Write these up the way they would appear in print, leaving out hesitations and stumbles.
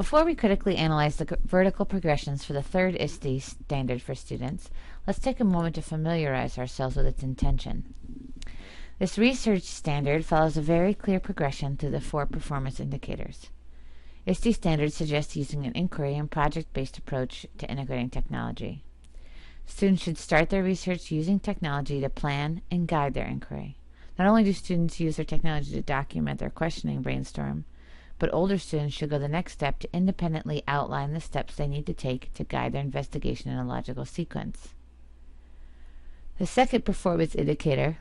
Before we critically analyze the vertical progressions for the third ISTE standard for students, let's take a moment to familiarize ourselves with its intention. This research standard follows a very clear progression through the 4 performance indicators. ISTE standards suggest using an inquiry and project-based approach to integrating technology. Students should start their research using technology to plan and guide their inquiry. Not only do students use their technology to document their questioning brainstorm, but older students should go the next step to independently outline the steps they need to take to guide their investigation in a logical sequence. The second performance indicator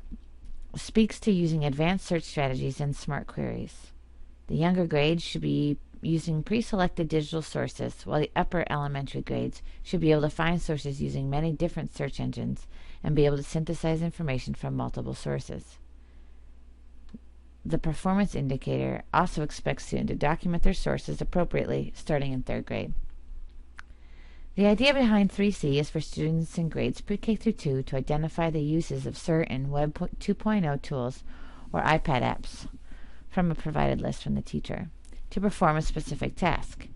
speaks to using advanced search strategies and smart queries. The younger grades should be using pre-selected digital sources, while the upper elementary grades should be able to find sources using many different search engines and be able to synthesize information from multiple sources. The performance indicator also expects students to document their sources appropriately starting in 3rd grade. The idea behind 3C is for students in grades pre-K through 2 to identify the uses of certain Web 2.0 tools or iPad apps from a provided list from the teacher to perform a specific task.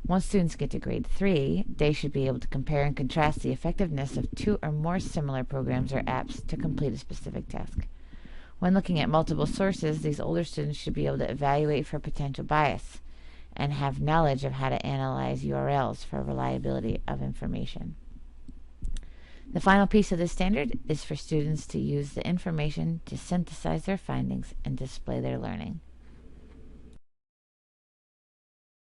Once students get to grade 3, they should be able to compare and contrast the effectiveness of 2 or more similar programs or apps to complete a specific task. When looking at multiple sources, these older students should be able to evaluate for potential bias and have knowledge of how to analyze URLs for reliability of information. The final piece of this standard is for students to use the information to synthesize their findings and display their learning.